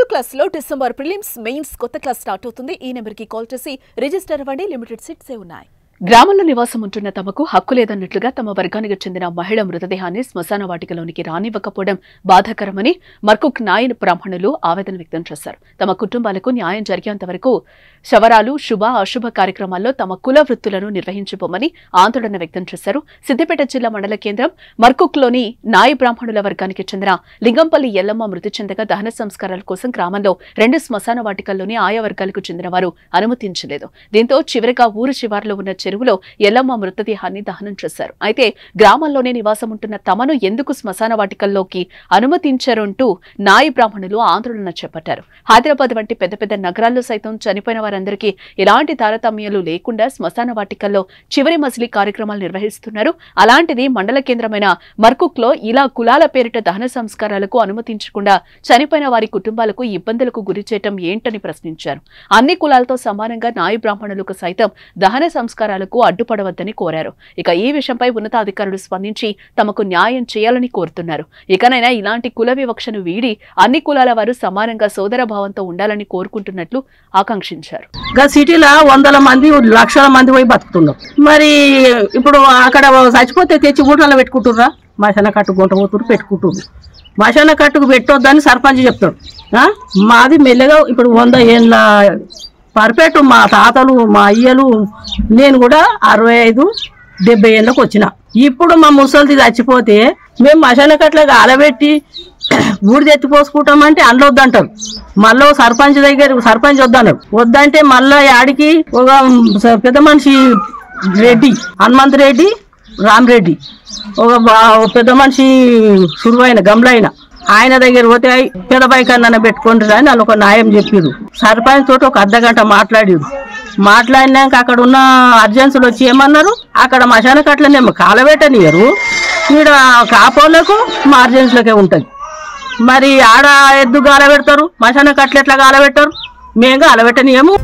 10th class లో December prelims mains కొత్త class start అవుతుంది. ఈ నెంబర్ కి కాల్ చేసి రిజిస్టర్ అవ్వండి. లిమిటెడ్ సీట్సే ఉన్నాయి. గ్రామంలో నివాసం ఉంటున్న తమకు హక్కు లేదన్నట్లుగా తమ వర్గానికి చెందిన మహిళ మృతదేహాన్ని శ్మశాన వాటికలోనికి రానివ్వకపోవడం బాధాకరమని మర్కుక్ నాయన్ బ్రాహ్మణులు ఆవేదన వ్యక్తం చేశారు. తమ కుటుంబాలకు న్యాయం జరిగేంత వరకు శవరాలు శుభ అశుభ కార్యక్రమాల్లో తమ కుల వృత్తులను నిర్వహించుకోమని ఆందోళన వ్యక్తం చేశారు. సిద్దిపేట జిల్లా మండల కేంద్రం మర్కుక్లోని నాయ బ్రాహ్మణుల వర్గానికి చెందిన లింగంపల్లి ఎల్లమ్మ మృతి చెందగా దహన సంస్కారాల కోసం గ్రామంలో 2 శ్మశాన వాటికల్లోని ఆయా వర్గాలకు చెందిన వారు అనుమతించలేదు. దీంతో చివరిగా ఊరు శివారులో ఉన్న చెరువులో ఎల్లమ్మ మృతదేహాన్ని దహనం చేశారు. అయితే గ్రామంలోనే నివాసం ఉంటున్న తమను ఎందుకు శ్మశాన వాటికల్లోకి అనుమతించారంటూ నాయ బ్రాహ్మణులు ఆందోళన చేపట్టారు. హైదరాబాద్ వంటి పెద్ద పెద్ద నగరాల్లో సైతం చనిపోయిన వారందరికీ ఎలాంటి తారతమ్యాలు లేకుండా శ్మశాన వాటికల్లో చివరి మజిలీ కార్యక్రమాలు నిర్వహిస్తున్నారు. అలాంటిది మండల కేంద్రమైన మర్కుక్ లో ఇలా కులాల పేరిట దహన సంస్కారాలకు అనుమతించకుండా చనిపోయిన వారి కుటుంబాలకు ఇబ్బందులకు గురి చేయటం ఏంటని ప్రశ్నించారు. అన్ని కులాలతో సమానంగా నాయ బ్రాహ్మణులకు సైతం దహన సంస్కారాలకు అడ్డుపడవద్దని కోరారు. ఇక ఈ విషయంపై ఉన్నతాధికారులు స్పందించి తమకు న్యాయం చేయాలని కోరుతున్నారు. ఇకనైనా ఇలాంటి కుల వివక్షను వీడి అన్ని కులాల వారు సమానంగా సోదర భావంతో ఉండాలని కోరుకుంటున్నట్లు ఆకాంక్షించారు. సిటీలో 100 మంది 1,00,000 మంది పోయి బతుకుతున్నారు. మరి ఇప్పుడు అక్కడ చచ్చిపోతే తెచ్చి గుంటలో పెట్టుకుంటుర్రా? మశాన కట్టు గుంట పోతురు పెట్టుకుంటుర్రు. మశాన కట్టుకు పెట్టొద్దని సర్పంచ్ చెప్తాడు. మాది మెల్లగా ఇప్పుడు 100 ఏళ్ళ పర్ఫెక్ట్ మా తాతలు మా అయ్యలు నేను కూడా 65-70 ఏళ్ళకి వచ్చిన. ఇప్పుడు మా ముసలిది చచ్చిపోతే మేము మశాన కట్లకి ఆలబెట్టి బూడిద ఎత్తిపోసుకుంటామంటే అనలొద్దంటారు. మళ్ళీ సర్పంచ్ దగ్గర సర్పంచ్ వద్దన్నారు. వద్దంటే మళ్ళీ యాడికి ఒక పెద్ద మనిషి రెడ్డి హనుమంత్ రెడ్డి రామరెడ్డి ఒక పెద్ద మనిషి సురువైన గమ్లైన ఆయన దగ్గర పోతే పెద్ద బైకన్నా పెట్టుకుంటారు అని వాళ్ళు ఒక న్యాయం చెప్పారు. సర్పంచ్ తోటి ఒక అర్ధగంట మాట్లాడినాక అక్కడ ఉన్న అర్జెన్సీలు వచ్చి ఏమన్నారు, అక్కడ మశాన కట్లనేమో కాలబెట్టనియరు, ఈడ కాపోళ్లకు మా అర్జెన్సీలకే ఉంటుంది. మరి ఆడ ఎద్దు గాలబెడతారు, మశాన కట్లు ఎట్లా గాలబెట్టారు? మేము గాలబెట్టనియము.